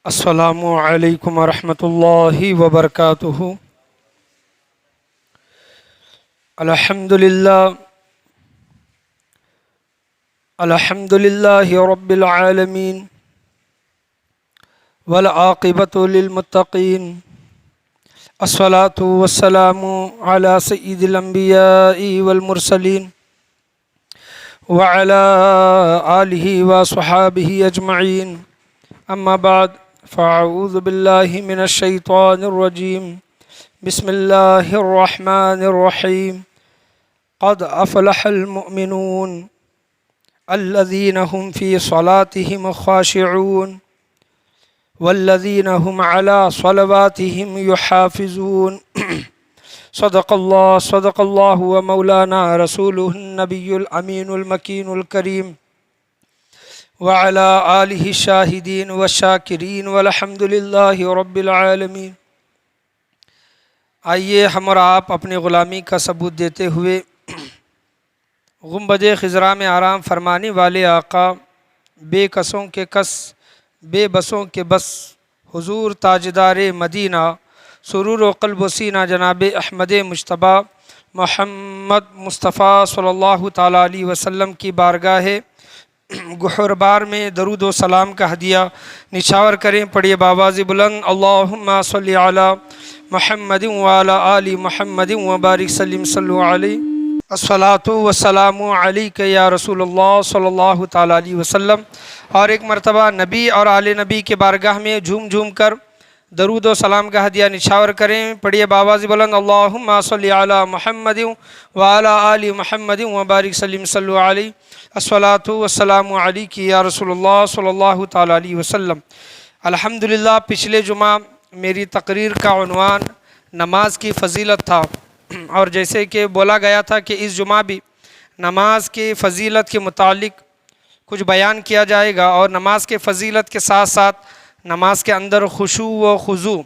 السلام علیکم ورحمۃ اللہ وبرکاتہ۔ الحمد للہ رب العالمین والعاقبۃ للمتقین، الصلاۃ والسلام علی سید الانبیاء والمرسلین وعلی آلہ وصحابہ اجمعین، اما بعد فاعوذ باللہ من الشیطان الرجیم، بسم اللہ الرحمن الرحیم۔ قد افلح المؤمنون الذین هم فی صلاتهم خاشعون والذین هم علی صلواتهم یحافظون۔ صدق اللہ و مولانا رسولہ النبی الامین المکین الکریم وعلی آلہ الشاہدین والشاکرین والحمد للہ رب العالمین۔ آئیے ہم اور آپ اپنی غلامی کا ثبوت دیتے ہوئے گنبد خضرا میں آرام فرمانے والے آقا، بے کسوں کے کس بے بسوں کے بس، حضور تاجدار مدینہ سرور و قلب و سینہ جناب احمد مجتبیٰ محمد مصطفیٰ صلی اللہ تعالیٰ علیہ وسلم کی بارگاہ گہربار میں درود و سلام کا ہدیہ نچھاور کریں۔ پڑھیے بآواز بلند، اللہم صلی علی محمد وعلی آل محمد وبارک سلم صلو علیہ۔ الصلاۃ والسلام علیک یا رسول اللہ صلی اللہ تعالیٰ علیہ وسلم۔ اور ایک مرتبہ نبی اور آل نبی کے بارگاہ میں جھوم جھوم کر درود و سلام کا ہدیہ نچھاور کریں۔ پڑھیے بآواز بلند، اللہم صلی علی محمد وعلی آل محمد وبارک سلم صلو علیہ۔ الصلاۃ والسلام علیک یا رسول اللہ صلی اللہ تعالیٰ علیہ وسلم۔ الحمدللہ پچھلے جمعہ میری تقریر کا عنوان نماز کی فضیلت تھا، اور جیسے کہ بولا گیا تھا کہ اس جمعہ بھی نماز کی فضیلت کے متعلق کچھ بیان کیا جائے گا، اور نماز کے فضیلت کے ساتھ ساتھ نماز کے اندر خشوع و خضوع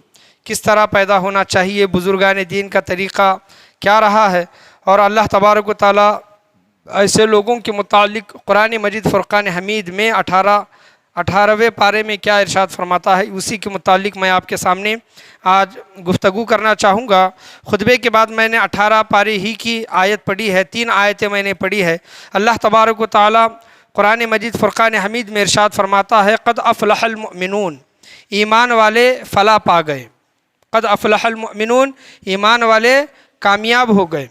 کس طرح پیدا ہونا چاہیے، بزرگان دین کا طریقہ کیا رہا ہے، اور اللہ تبارک و تعالیٰ ایسے لوگوں کے متعلق قرآن مجید فرقان حمید میں 18ویں پارے میں کیا ارشاد فرماتا ہے، اسی کے متعلق میں آپ کے سامنے آج گفتگو کرنا چاہوں گا۔ خطبے کے بعد میں نے 18 پارے ہی کی آیت پڑھی ہے، 3 آیتیں میں نے پڑھی ہے۔ اللہ تبارک و تعالیٰ قرآن مجید فرقان حمید میں ارشاد فرماتا ہے، قد افلح المؤمنون، ایمان والے فلاح پا گئے۔ قد افلح المؤمنون، ایمان والے کامیاب ہو گئے۔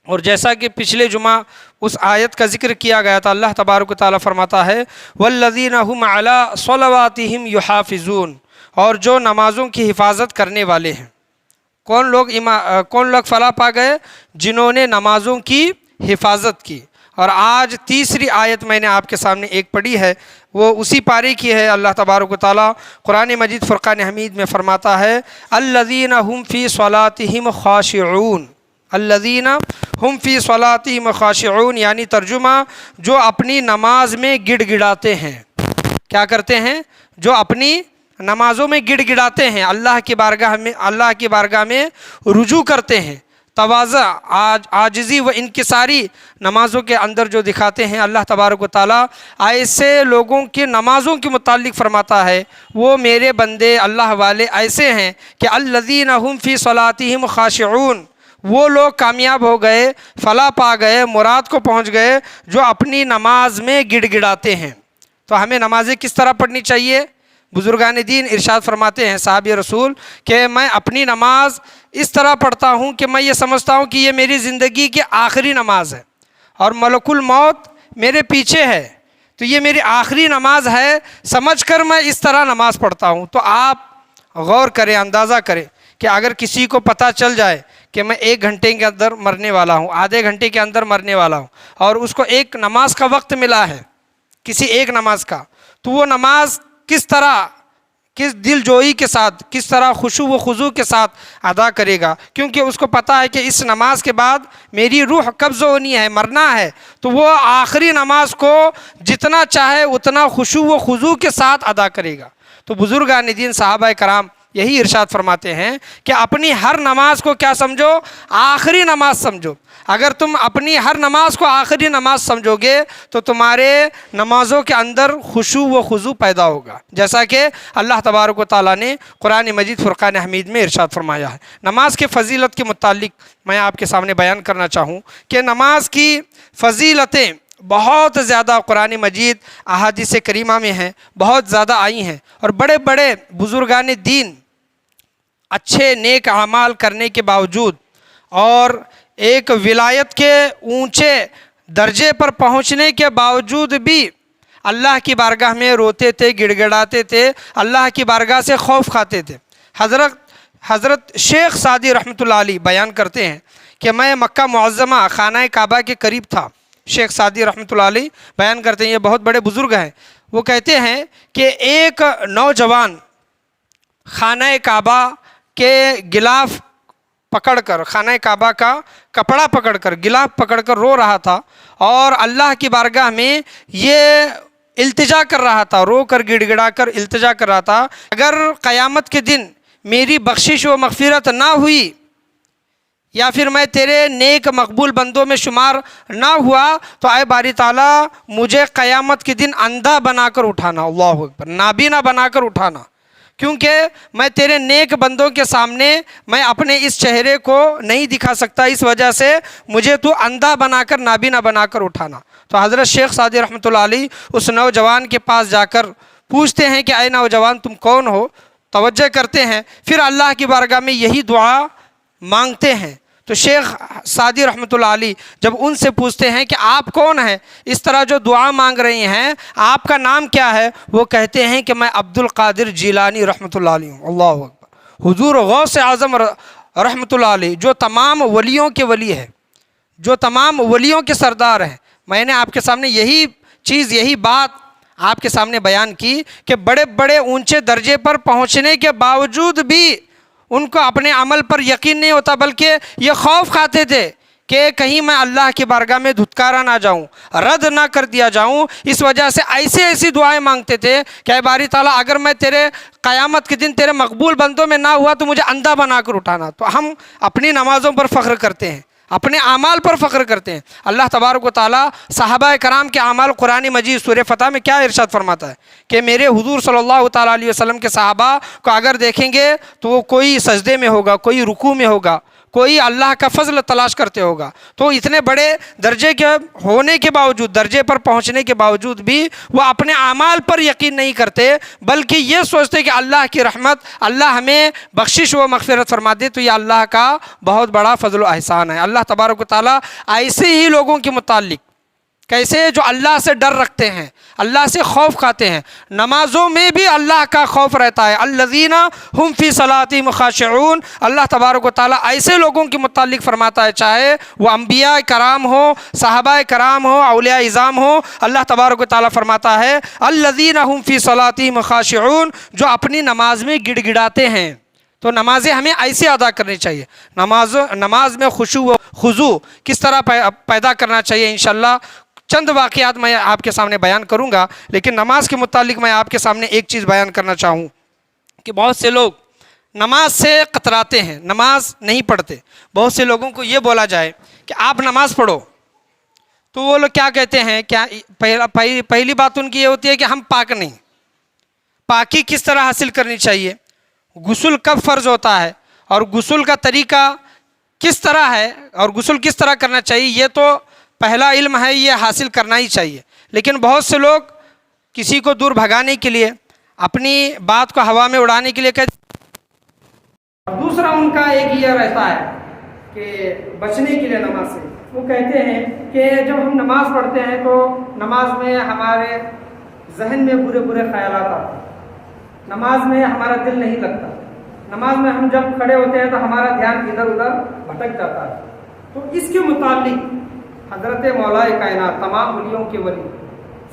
اور جیسا کہ پچھلے جمعہ اس آیت کا ذکر کیا گیا تھا، اللہ تبارک و تعالیٰ فرماتا ہے والذین هم علی صلواتہم یحافظون، اور جو نمازوں کی حفاظت کرنے والے ہیں۔ کون لوگ فلاح پا گئے؟ جنہوں نے نمازوں کی حفاظت کی۔ اور آج تیسری آیت میں نے آپ کے سامنے ایک پڑھی ہے، وہ اسی پارے کی ہے۔ اللہ تبارک و تعالیٰ قرآن مجید فرقان حمید میں فرماتا ہے الذین هم فی صلاتہم خاشعون، الذین ہم فی صلاتہم خاشعون، یعنی ترجمہ جو اپنی نماز میں گڑ گڑاتے ہیں۔ کیا کرتے ہیں؟ جو اپنی نمازوں میں گڑ گڑاتے ہیں، اللہ کی بارگاہ میں رجوع کرتے ہیں، تواضع عاجزی و انکساری نمازوں کے اندر جو دکھاتے ہیں۔ اللہ تبارک و تعالیٰ ایسے لوگوں کی نمازوں کے متعلق فرماتا ہے، وہ میرے بندے اللہ والے ایسے ہیں کہ الذین هم فی صلاتہم خاشعون، وہ لوگ کامیاب ہو گئے، فلاح پا گئے، مراد کو پہنچ گئے جو اپنی نماز میں گڑ گڑاتے ہیں۔ تو ہمیں نمازیں کس طرح پڑھنی چاہیے؟ بزرگان دین ارشاد فرماتے ہیں صحابی رسول کہ میں اپنی نماز اس طرح پڑھتا ہوں کہ میں یہ سمجھتا ہوں کہ یہ میری زندگی کی آخری نماز ہے، اور ملک الموت میرے پیچھے ہے، تو یہ میری آخری نماز ہے سمجھ کر میں اس طرح نماز پڑھتا ہوں۔ تو آپ غور کریں، اندازہ کریں کہ اگر کسی کو پتہ چل جائے کہ میں 1 گھنٹے کے اندر مرنے والا ہوں، آدھے گھنٹے کے اندر مرنے والا ہوں، اور اس کو ایک نماز کا وقت ملا ہے، کسی ایک نماز کا، تو وہ نماز کس طرح، کس دل جوئی کے ساتھ، کس طرح خشوع و خضوع کے ساتھ ادا کرے گا، کیونکہ اس کو پتہ ہے کہ اس نماز کے بعد میری روح قبض ہونی ہے، مرنا ہے، تو وہ آخری نماز کو جتنا چاہے اتنا خشوع و خضوع کے ساتھ ادا کرے گا۔ تو بزرگان دین صحابہ کرام یہی ارشاد فرماتے ہیں کہ اپنی ہر نماز کو کیا سمجھو؟ آخری نماز سمجھو۔ اگر تم اپنی ہر نماز کو آخری نماز سمجھو گے تو تمہارے نمازوں کے اندر خشوع و خضوع پیدا ہوگا، جیسا کہ اللہ تبارک و تعالیٰ نے قرآن مجید فرقان حمید میں ارشاد فرمایا ہے۔ نماز کے فضیلت کے متعلق میں آپ کے سامنے بیان کرنا چاہوں کہ نماز کی فضیلتیں بہت زیادہ قرآن مجید احادیث کریمہ میں ہیں، بہت زیادہ آئی ہیں، اور بڑے بڑے بزرگان دین اچھے نیک اعمال کرنے کے باوجود اور ایک ولایت کے اونچے درجے پر پہنچنے کے باوجود بھی اللہ کی بارگاہ میں روتے تھے، گڑ گڑاتے تھے، اللہ کی بارگاہ سے خوف کھاتے تھے۔ حضرت شیخ سعدی رحمۃ اللہ علیہ بیان کرتے ہیں کہ میں مکہ معظمہ خانہ کعبہ کے قریب تھا۔ شیخ سعدی رحمۃ اللہ علیہ بیان کرتے ہیں، یہ بہت بڑے بزرگ ہیں، وہ کہتے ہیں کہ ایک نوجوان خانہ کعبہ کے غلاف پکڑ کر، خانہ کعبہ کا کپڑا پکڑ کر، غلاف پکڑ کر رو رہا تھا، اور اللہ کی بارگاہ میں یہ التجا کر رہا تھا، رو کر گڑ گڑا کر التجا کر رہا تھا، اگر قیامت کے دن میری بخشش و مغفرت نہ ہوئی یا پھر میں تیرے نیک مقبول بندوں میں شمار نہ ہوا تو اے باری تعالیٰ مجھے قیامت کے دن اندھا بنا کر اٹھانا، اللہ اکبر، نابینا بنا کر اٹھانا، کیونکہ میں تیرے نیک بندوں کے سامنے میں اپنے اس چہرے کو نہیں دکھا سکتا، اس وجہ سے مجھے تو اندھا بنا کر، نابینا بنا کر اٹھانا۔ تو حضرت شیخ سعدی رحمۃ اللہ علیہ اس نوجوان کے پاس جا کر پوچھتے ہیں کہ اے نوجوان تم کون ہو؟ توجہ کرتے ہیں، پھر اللہ کی بارگاہ میں یہی دعا مانگتے ہیں۔ تو شیخ سعدی رحمۃ اللہ علیہ جب ان سے پوچھتے ہیں کہ آپ کون ہیں، اس طرح جو دعا مانگ رہی ہیں، آپ کا نام کیا ہے؟ وہ کہتے ہیں کہ میں عبد القادر جیلانی رحمۃ اللہ علیہ ہوں۔ اللہ اکبر۔ حضور غوث اعظم رحمۃ اللہ علیہ جو تمام ولیوں کے ولی ہے، جو تمام ولیوں کے سردار ہیں، میں نے آپ کے سامنے یہی چیز، یہی بات آپ کے سامنے بیان کی کہ بڑے بڑے اونچے درجے پر پہنچنے کے باوجود بھی ان کو اپنے عمل پر یقین نہیں ہوتا، بلکہ یہ خوف کھاتے تھے کہ کہیں میں اللہ کی بارگاہ میں دھتکارا نہ جاؤں، رد نہ کر دیا جاؤں، اس وجہ سے ایسی دعائیں مانگتے تھے کہ اے باری تعالیٰ اگر میں تیرے قیامت کے دن تیرے مقبول بندوں میں نہ ہوا تو مجھے اندھا بنا کر اٹھانا۔ تو ہم اپنی نمازوں پر فخر کرتے ہیں، اپنے اعمال پر فخر کرتے ہیں۔ اللہ تبارک و تعالیٰ صحابہ کرام کے اعمال قرآن مجید سورہ فتح میں کیا ارشاد فرماتا ہے کہ میرے حضور صلی اللہ تعالیٰ علیہ وسلم کے صحابہ کو اگر دیکھیں گے تو وہ کوئی سجدے میں ہوگا، کوئی رکوع میں ہوگا، کوئی اللہ کا فضل تلاش کرتے ہوگا۔ تو اتنے بڑے درجے کے ہونے کے باوجود، درجے پر پہنچنے کے باوجود بھی وہ اپنے اعمال پر یقین نہیں کرتے، بلکہ یہ سوچتے کہ اللہ کی رحمت، اللہ ہمیں بخشش و مغفرت فرما دے تو یہ اللہ کا بہت بڑا فضل و احسان ہے۔ اللہ تبارک و تعالیٰ ایسے ہی لوگوں کے متعلق، کیسے جو اللہ سے ڈر رکھتے ہیں، اللہ سے خوف کھاتے ہیں، نمازوں میں بھی اللہ کا خوف رہتا ہے، الذین ہم فی صلاتہم خاشعون۔ اللہ تبارک و تعالیٰ ایسے لوگوں کے متعلق فرماتا ہے، چاہے وہ انبیاء کرام ہو، صحابہ کرام ہو، اولیاء اعظام ہو، اللہ تبارک و تعالیٰ فرماتا ہے الذین ہم فی صلاتہم خاشعون، جو اپنی نماز میں گڑ گڑاتے ہیں۔ تو نمازیں ہمیں ایسے ادا کرنی چاہیے۔ نماز میں خشوع و خضوع کس طرح پیدا کرنا چاہیے، انشاءاللہ چند واقعات میں آپ کے سامنے بیان کروں گا، لیکن نماز کے متعلق میں آپ کے سامنے ایک چیز بیان کرنا چاہوں کہ بہت سے لوگ نماز سے کتراتے ہیں، نماز نہیں پڑھتے۔ بہت سے لوگوں کو یہ بولا جائے کہ آپ نماز پڑھو تو وہ لوگ کیا کہتے ہیں، کیا پہلی بات ان کی یہ ہوتی ہے کہ ہم پاک نہیں۔ پاکی کس طرح حاصل کرنی چاہیے، غسل کب فرض ہوتا ہے، اور غسل کا طریقہ کس طرح ہے، اور غسل کس طرح کرنا چاہیے، یہ تو پہلا علم ہے، یہ حاصل کرنا ہی چاہیے۔ لیکن بہت سے لوگ کسی کو دور بھگانے کے لیے، اپنی بات کو ہوا میں اڑانے کے لیے کہتے ہیں۔ دوسرا ان کا ایک یہ رہتا ہے کہ بچنے کے لیے نماز سے، وہ کہتے ہیں کہ جب ہم نماز پڑھتے ہیں تو نماز میں ہمارے ذہن میں برے برے خیالات آتے ہیں، نماز میں ہمارا دل نہیں لگتا، نماز میں ہم جب کھڑے ہوتے ہیں تو ہمارا دھیان ادھر ادھر بھٹک جاتا ہے۔ تو اس کے متعلق حضرت مولا کائنات، تمام ولیوں کے ولی،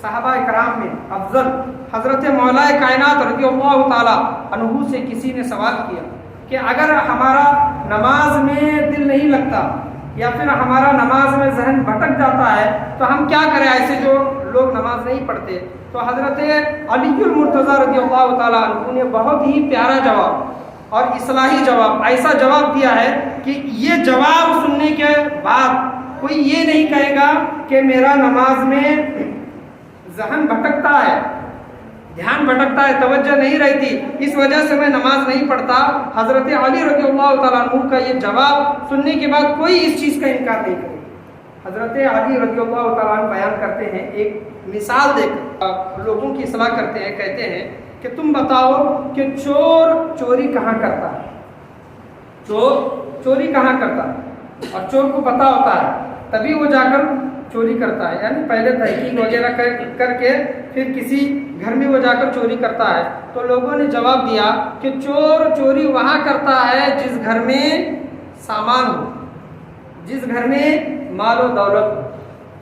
صحابہ کرام میں افضل حضرت مولا کائنات رضی اللہ تعالیٰ عنہ سے کسی نے سوال کیا کہ اگر ہمارا نماز میں دل نہیں لگتا یا پھر ہمارا نماز میں ذہن بھٹک جاتا ہے تو ہم کیا کریں، ایسے جو لوگ نماز نہیں پڑھتے؟ تو حضرت علی المرتضیٰ رضی اللہ تعالیٰ عنہ نے بہت ہی پیارا جواب اور اصلاحی جواب، ایسا جواب دیا ہے کہ یہ جواب سننے کے بعد کوئی یہ نہیں کہے گا کہ میرا نماز میں ذہن بھٹکتا ہے، دھیان بھٹکتا ہے، توجہ نہیں رہتی، اس وجہ سے میں نماز نہیں پڑھتا۔ حضرت علی رضی اللہ تعالیٰ عنہ کا یہ جواب سننے کے بعد کوئی اس چیز کا انکار نہیں کرے۔ حضرت علی رضی اللہ تعالیٰ عنہ بیان کرتے ہیں، ایک مثال دے کر لوگوں کی اصلاح کرتے ہیں، کہتے ہیں کہ تم بتاؤ کہ چور چوری کہاں کرتا ہے، چور چوری کہاں کرتا ہے، اور چور کو پتہ ہوتا ہے تبھی وہ جا کر چوری کرتا ہے، یعنی پہلے تحقیق وغیرہ کر کے پھر کسی گھر میں وہ جا کر چوری کرتا ہے۔ تو لوگوں نے جواب دیا کہ چور چوری وہاں کرتا ہے جس گھر میں سامان ہو، جس گھر میں مال و دولت ہو۔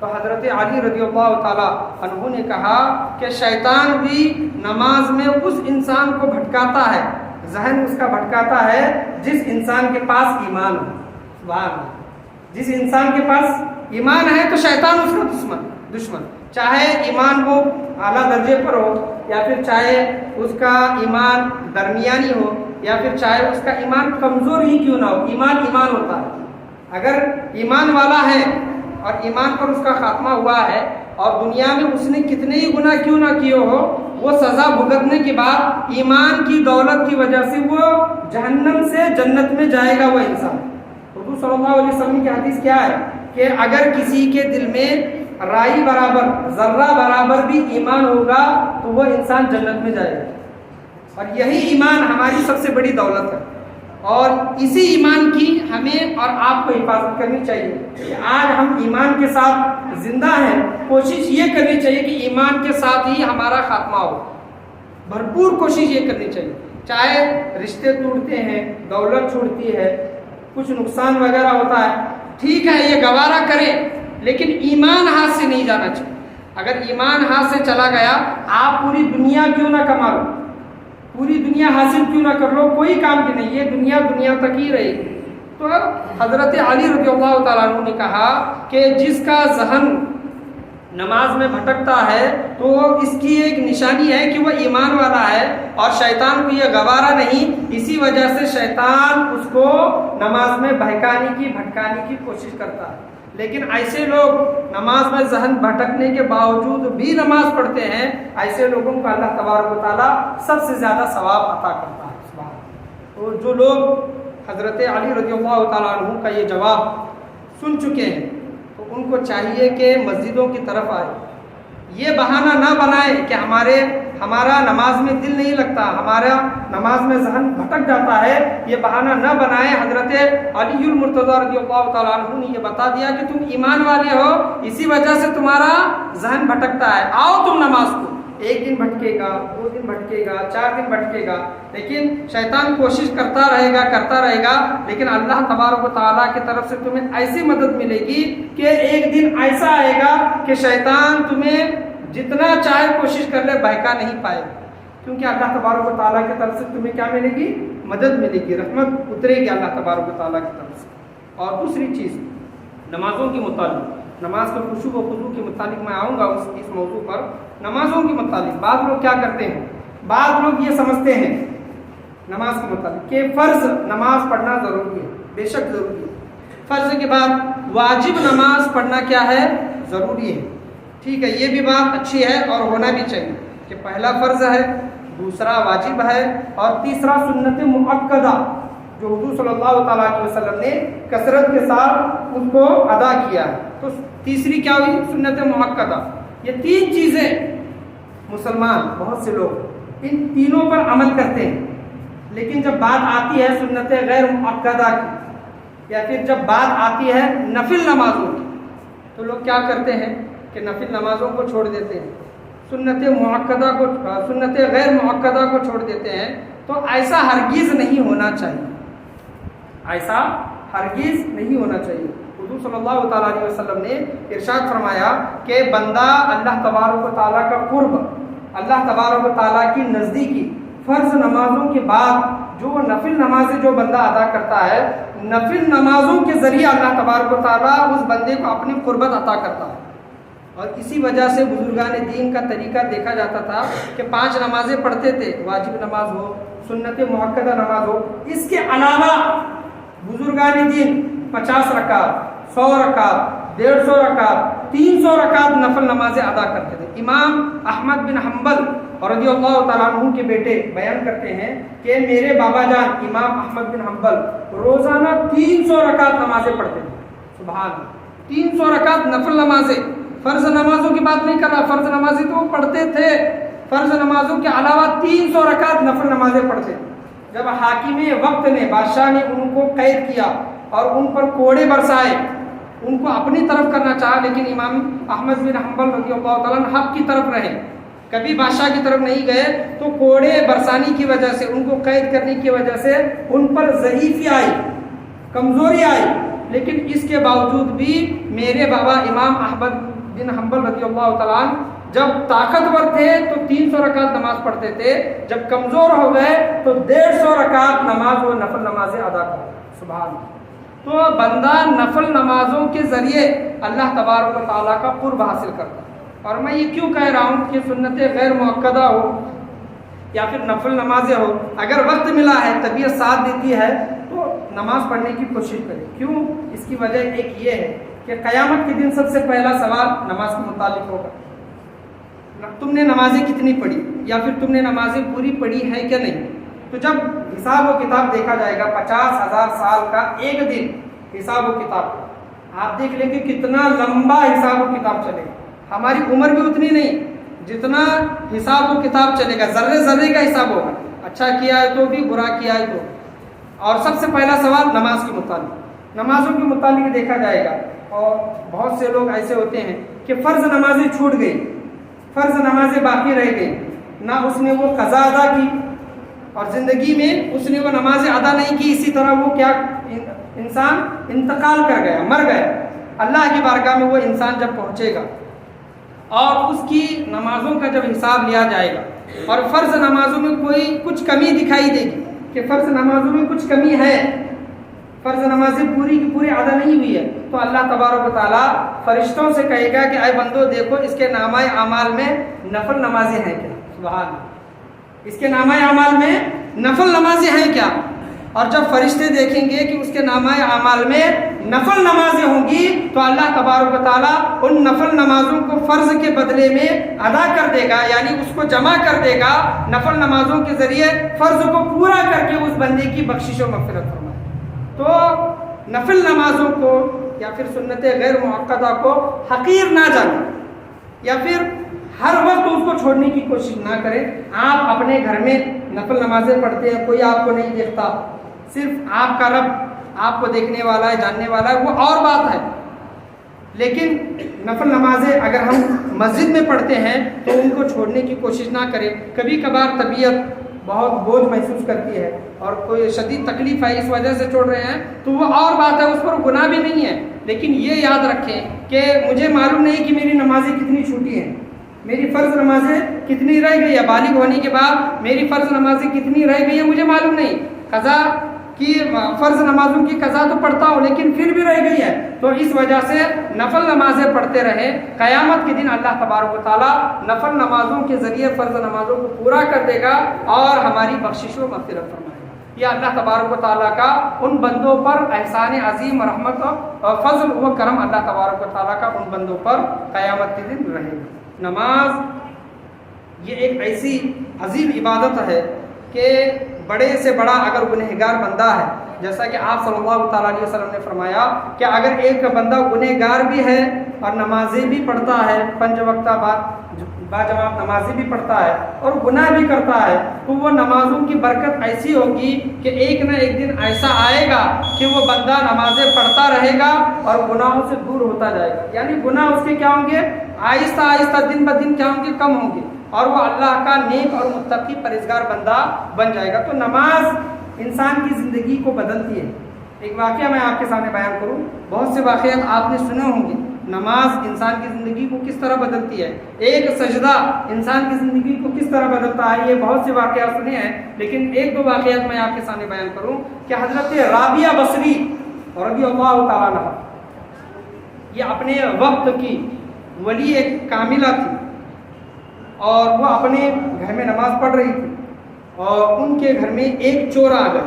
تو حضرت علی رضی اللہ تعالیٰ عنہ نے کہا کہ شیطان بھی نماز میں اس انسان کو بھٹکاتا ہے، ذہن اس کا بھٹکاتا ہے جس انسان کے پاس ایمان ہو۔ سبحان اللہ، جس انسان کے پاس ایمان ہے تو شیطان اس کا دشمن، چاہے ایمان وہ اعلیٰ درجے پر ہو یا پھر چاہے اس کا ایمان درمیانی ہو یا پھر چاہے اس کا ایمان کمزور ہی کیوں نہ ہو، ایمان ہوتا ہے۔ اگر ایمان والا ہے اور ایمان پر اس کا خاتمہ ہوا ہے اور دنیا میں اس نے کتنے ہی گناہ کیوں نہ کیے ہو، وہ سزا بھگتنے کے بعد ایمان کی دولت کی وجہ سے وہ جہنم سے جنت میں جائے گا وہ انسان۔ حضور صلی اللہ علیہ وسلم کی حدیث کیا ہے کہ اگر کسی کے دل میں رائی برابر، ذرہ برابر بھی ایمان ہوگا تو وہ انسان جنت میں جائے گا، اور یہی ایمان ہماری سب سے بڑی دولت ہے، اور اسی ایمان کی ہمیں اور آپ کو حفاظت کرنی چاہیے کہ آج ہم ایمان کے ساتھ زندہ ہیں، کوشش یہ کرنی چاہیے کہ ایمان کے ساتھ ہی ہمارا خاتمہ ہو، بھرپور کوشش یہ کرنی چاہیے۔ چاہے رشتے ٹوٹتے ہیں، دولت چھوٹتی ہے، کچھ نقصان وغیرہ ہوتا ہے، ٹھیک ہے یہ گوارا کریں، لیکن ایمان ہاتھ سے نہیں جانا چاہیے۔ اگر ایمان ہاتھ سے چلا گیا، آپ پوری دنیا کیوں نہ کما لو، پوری دنیا حاصل کیوں نہ کر لو، کوئی کام کی نہیں، یہ دنیا تک ہی رہے گی۔ تو حضرت علی رضی اللہ تعالیٰ عنہ نے کہا کہ جس کا ذہن نماز میں بھٹکتا ہے تو اس کی ایک نشانی ہے کہ وہ ایمان والا ہے، اور شیطان کو یہ گوارا نہیں، اسی وجہ سے شیطان اس کو نماز میں بھٹکانے کی کوشش کرتا ہے۔ لیکن ایسے لوگ نماز میں ذہن بھٹکنے کے باوجود بھی نماز پڑھتے ہیں، ایسے لوگوں کو اللہ تبارک و تعالیٰ سب سے زیادہ ثواب عطا کرتا ہے۔ تو جو لوگ حضرت علی رضی اللہ تعالیٰ عنہ کا یہ جواب سن چکے ہیں تو ان کو چاہیے کہ مسجدوں کی طرف آئے، یہ بہانہ نہ بنائے کہ ہمارا نماز میں دل نہیں لگتا، ہمارا نماز میں ذہن بھٹک جاتا ہے، یہ بہانہ نہ بنائے۔ حضرت علی المرتضیٰ رضی اللہ تعالیٰ عنہ نے یہ بتا دیا کہ تم ایمان والے ہو، اسی وجہ سے تمہارا ذہن بھٹکتا ہے، آؤ تم نماز کو، ایک دن بھٹکے گا، 2 دن بھٹکے گا، 4 دن بھٹکے گا، لیکن شیطان کوشش کرتا رہے گا، لیکن اللہ تبارک و تعالیٰ کی طرف سے تمہیں ایسی مدد ملے گی کہ ایک دن ایسا آئے گا کہ شیطان تمہیں جتنا چاہے کوشش کر لے بہکا نہیں پائے گا، کیونکہ اللہ تبارک و تعالیٰ کی طرف سے تمہیں کیا ملے گی؟ مدد ملے گی، رحمت اترے گی اللہ تبارک و تعالیٰ کی طرف سے۔ اور دوسری چیز نمازوں کے متعلق، نماز کے خشوع و خضوع کے متعلق میں آؤں گا اس موضوع پر۔ نمازوں کے متعلق بعض لوگ کیا کرتے ہیں، بعض لوگ یہ سمجھتے ہیں نماز کے متعلق کہ فرض نماز پڑھنا ضروری ہے، بے شک ضروری ہے، فرض کے بعد واجب نماز پڑھنا کیا ہے؟ ضروری ہے۔ ٹھیک ہے، یہ بھی بات اچھی ہے اور ہونا بھی چاہیے کہ پہلا فرض ہے، دوسرا واجب ہے، اور تیسرا سنت مؤکدہ جو حضور صلی اللہ تعالیٰ علیہ وسلم نے کثرت کے ساتھ اس کو ادا کیا ہے۔ تو تیسری کیا ہوئی؟ سنت مؤکدہ۔ یہ 3 چیزیں مسلمان بہت سے لوگ ان تینوں پر عمل کرتے ہیں، لیکن جب بات آتی ہے سنت غیر مؤکدہ کی یا پھر جب بات آتی ہے نفل نمازوں کی تو لوگ کیا کرتے ہیں کہ نفل نمازوں کو چھوڑ دیتے ہیں، سنت غیر مؤکدہ کو چھوڑ دیتے ہیں۔ تو ایسا ہرگز نہیں ہونا چاہیے، ایسا ہرگز نہیں ہونا چاہیے۔ حضور صلی اللہ تعالیٰ علیہ وسلم نے ارشاد فرمایا کہ بندہ اللہ تبارک و تعالیٰ کا قرب، اللہ تبارک و تعالیٰ کی نزدیکی فرض نمازوں کے بعد جو نفل نمازیں جو بندہ ادا کرتا ہے، نفل نمازوں کے ذریعے اللہ تبارک و تعالیٰ اس بندے کو اپنی قربت عطا کرتا ہے۔ اور اسی وجہ سے بزرگان دین کا طریقہ دیکھا جاتا تھا کہ 5 نمازیں پڑھتے تھے، واجب نماز ہو، سنت مؤکدہ نماز ہو، اس کے علاوہ بزرگان دین 50 رکعت، 100 رکعت، 150 رکعت، 300 رکعت نفل نمازیں ادا کرتے تھے۔ امام احمد بن حنبل رضی اللہ تعالیٰ عنہ کے بیٹے بیان کرتے ہیں کہ میرے بابا جان امام احمد بن حنبل روزانہ 300 رکعت نمازیں پڑھتے تھے۔ سبحان اللہ، 300 رکعت نفل نمازیں، فرض نمازوں کی بات نہیں کر رہا، فرض نمازیں تو وہ پڑھتے تھے، فرض نمازوں کے علاوہ 300 رکعت نفل نمازیں پڑھتے تھے۔ جب حاکم وقت نے، بادشاہ نے ان کو قید کیا اور ان پر کوڑے برسائے، ان کو اپنی طرف کرنا چاہا، لیکن امام احمد بن حنبل رضی اللہ تعالیٰ عنہ حق کی طرف رہے، کبھی بادشاہ کی طرف نہیں گئے، تو کوڑے برسانی کی وجہ سے، ان کو قید کرنے کی وجہ سے ان پر ضعیفی آئی، کمزوری آئی، لیکن اس کے باوجود بھی میرے بابا امام احمد بن حنبل رضی اللہ تعالیٰ عنہ جب طاقتور تھے تو 300 رکعت نماز پڑھتے تھے، جب کمزور ہو گئے تو 150 رکعت نماز و نفل نمازیں ادا کرتے۔ سبحان اللہ۔ تو بندہ نفل نمازوں کے ذریعے اللہ تبارک و تعالیٰ کا قرب حاصل کرتا ہے۔ اور میں یہ کیوں کہہ رہا ہوں کہ سنت غیر مؤکدہ ہو یا پھر نفل نمازیں ہو، اگر وقت ملا ہے، طبیعت ساتھ دیتی ہے تو نماز پڑھنے کی کوشش کریں۔ کیوں؟ اس کی وجہ ایک یہ ہے کہ قیامت کے دن سب سے پہلا سوال نماز کے متعلق ہوگا، تم نے نمازیں کتنی پڑھی، یا پھر تم نے نمازیں پوری پڑھی ہے کیا نہیں۔ تو جب حساب و کتاب دیکھا جائے گا، 50,000 سال کا ایک دن حساب و کتاب، آپ دیکھ لیں گے کتنا لمبا حساب و کتاب چلے گا۔ ہماری عمر بھی اتنی نہیں جتنا حساب و کتاب چلے گا، ذرے ذرے کا حساب ہوگا، اچھا کیا ہے تو بھی، برا کیا ہے تو۔ اور سب سے پہلا سوال نماز کے متعلق، نمازوں کے متعلق دیکھا جائے گا۔ اور بہت سے لوگ ایسے ہوتے ہیں کہ فرض نمازیں چھوٹ گئی، فرض نمازیں باقی رہ گئی، نہ اس نے وہ قضا ادا کی، اور زندگی میں اس نے وہ نمازیں ادا نہیں کی، اسی طرح وہ کیا انسان انتقال کر گیا، مر گیا۔ اللہ کی بارگاہ میں وہ انسان جب پہنچے گا اور اس کی نمازوں کا جب حساب لیا جائے گا، اور فرض نمازوں میں کوئی کچھ کمی دکھائی دے گی کہ فرض نمازوں میں کچھ کمی ہے، فرض نمازیں پوری کی پوری ادا نہیں ہوئی ہے، تو اللہ تبارک و تعالیٰ فرشتوں سے کہے گا کہ اے بندو دیکھو اس کے نامہ اعمال میں نفل نمازیں ہیں کیا۔ سبحان اللہ، اس کے نامہ اعمال میں نفل نمازیں ہیں کیا۔ اور جب فرشتے دیکھیں گے کہ اس کے نامہ اعمال میں نفل نمازیں ہوں گی، تو اللہ تبارک و تعالیٰ ان نفل نمازوں کو فرض کے بدلے میں ادا کر دے گا، یعنی اس کو جمع کر دے گا، نفل نمازوں کے ذریعے فرض کو پورا کر کے اس بندے کی بخشش و مغفرت فرمائے۔ تو نفل نمازوں کو یا پھر سنت غیر مؤکدہ کو حقیر نہ جانیں، یا پھر ہر وقت اس کو چھوڑنے کی کوشش نہ کریں۔ آپ اپنے گھر میں نفل نمازیں پڑھتے ہیں، کوئی آپ کو نہیں دیکھتا، صرف آپ کا رب آپ کو دیکھنے والا ہے، جاننے والا ہے، وہ اور بات ہے، لیکن نفل نمازیں اگر ہم مسجد میں پڑھتے ہیں تو ان کو چھوڑنے کی کوشش نہ کریں۔ کبھی کبھار طبیعت بہت بوجھ محسوس کرتی ہے اور کوئی شدید تکلیف ہے، اس وجہ سے چھوڑ رہے ہیں تو وہ اور بات ہے، اس پر گناہ بھی نہیں ہے، لیکن یہ یاد رکھیں کہ مجھے معلوم نہیں کہ میری نمازیں کتنی چھوٹی ہیں، میری فرض نمازیں کتنی رہ گئی ہے، بالغ ہونے کے بعد میری فرض نمازیں کتنی رہ گئی ہیں مجھے معلوم نہیں، قضا کی فرض نمازوں کی قضا تو پڑھتا ہوں لیکن پھر بھی رہ گئی ہے، تو اس وجہ سے نفل نمازیں پڑھتے رہیں۔ قیامت کے دن اللہ تبارک و تعالیٰ نفل نمازوں کے ذریعے فرض نمازوں کو پورا کر دے گا اور ہماری بخشش و مغفرت فرمائے گا۔ یہ اللہ تبارک و تعالیٰ کا ان بندوں پر احسان عظیم، رحمت اور فضل و کرم اللہ تبارک و تعالیٰ کا ان بندوں پر قیامت کے دن رہے گا۔ نماز یہ ایک ایسی عظیم عبادت ہے کہ بڑے سے بڑا اگر گنہگار بندہ ہے، جیسا کہ آپ صلی اللہ تعالیٰ علیہ وسلم نے فرمایا کہ اگر ایک بندہ گنہگار بھی ہے اور نمازیں بھی پڑھتا ہے، 5 وقتہ باجماعت نمازیں بھی پڑھتا ہے اور گناہ بھی کرتا ہے، تو وہ نمازوں کی برکت ایسی ہوگی کہ ایک نہ ایک دن ایسا آئے گا کہ وہ بندہ نمازیں پڑھتا رہے گا اور گناہوں سے دور ہوتا جائے گا، یعنی گناہ اس کے کیا ہوں گے، آہستہ آہستہ دن بدن کیا ہوں گے، کم ہوں گے، اور وہ اللہ کا نیک اور متقی پرہیزگار بندہ بن جائے گا۔ تو نماز انسان کی زندگی کو بدلتی ہے۔ ایک واقعہ میں آپ کے سامنے بیان کروں، بہت سے واقعات آپ نے سنے ہوں گے، نماز انسان کی زندگی کو کس طرح بدلتی ہے، ایک سجدہ انسان کی زندگی کو کس طرح بدلتا ہے، یہ بہت سے واقعات سنے ہیں، لیکن 1-2 واقعات میں آپ کے سامنے بیان کروں کہ حضرت رابعہ بصری رضی اللہ تعالیٰ عنہ، یہ اپنے وقت کی ولی ایک کاملہ تھی، اور وہ اپنے گھر میں نماز پڑھ رہی تھی، اور ان کے گھر میں ایک چور آ گیا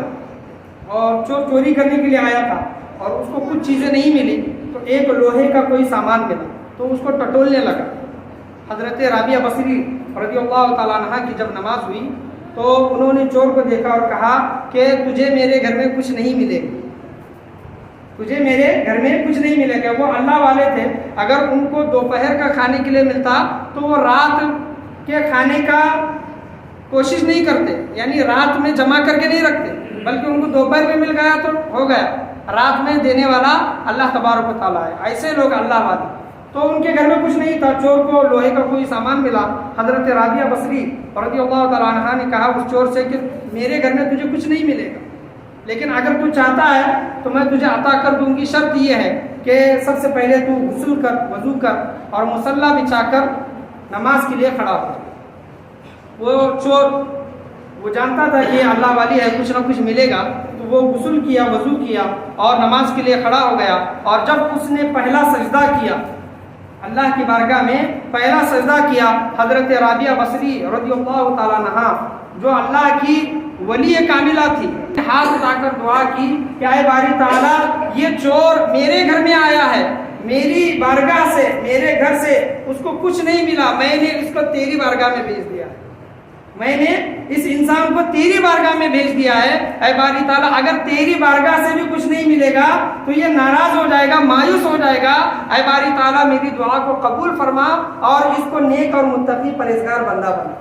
اور چور چوری کرنے کے لیے آیا تھا اور اس کو کچھ چیزیں نہیں ملی تو ایک لوہے کا کوئی سامان ملا تو اس کو ٹٹولنے لگا۔ حضرت رابعہ بصری رضی اللہ تعالیٰ عنہ کی جب نماز ہوئی تو انہوں نے چور کو دیکھا اور کہا کہ تجھے میرے گھر میں کچھ نہیں ملے گا، تجھے میرے گھر میں کچھ نہیں ملے گا۔ وہ اللہ والے تھے، اگر ان کو دوپہر کا کھانے کے لیے ملتا تو وہ رات کے کھانے کا کوشش نہیں کرتے، یعنی رات میں جمع کر کے نہیں رکھتے، بلکہ ان کو دوپہر میں مل گیا تو ہو گیا، رات میں دینے والا اللہ تبارک و تعالیٰ ہے۔ ایسے لوگ اللہ والے، تو ان کے گھر میں کچھ نہیں تھا، چور کو لوہے کا کوئی سامان ملا۔ حضرت رابعہ بصری رضی اللہ تعالیٰ عنہ نے کہا اس چور سے کہ میرے گھر میں تجھے کچھ نہیں ملے گا، لیکن اگر تو چاہتا ہے تو میں تجھے عطا کر دوں گی، شرط یہ ہے کہ سب سے پہلے تو غسل کر، وضو کر اور مصلی بچھا کر نماز کے لیے کھڑا ہو۔ وہ چور وہ جانتا تھا کہ اللہ والی ہے، کچھ نہ کچھ ملے گا، تو وہ غسل کیا، وضو کیا اور نماز کے لیے کھڑا ہو گیا۔ اور جب اس نے پہلا سجدہ کیا، اللہ کی بارگاہ میں پہلا سجدہ کیا، حضرت رابعہ بصری رضی اللہ تعالیٰ عنہ جو اللہ کی ولی کاملہ تھی، ہاتھ اٹھا کر دعا کی کہ اے باری تعالیٰ یہ چور میرے گھر میں آیا ہے، میری بارگاہ سے، میرے گھر سے اس کو کچھ نہیں ملا، میں نے اس کو تیری بارگاہ میں بھیج دیا، میں نے اس انسان کو تیری بارگاہ میں بھیج دیا ہے۔ اے باری تعالیٰ اگر تیری بارگاہ سے بھی کچھ نہیں ملے گا تو یہ ناراض ہو جائے گا، مایوس ہو جائے گا، اے باری تعالیٰ میری دعا کو قبول فرما اور اس کو نیک اور متقی پرہیزگار بندہ بنا۔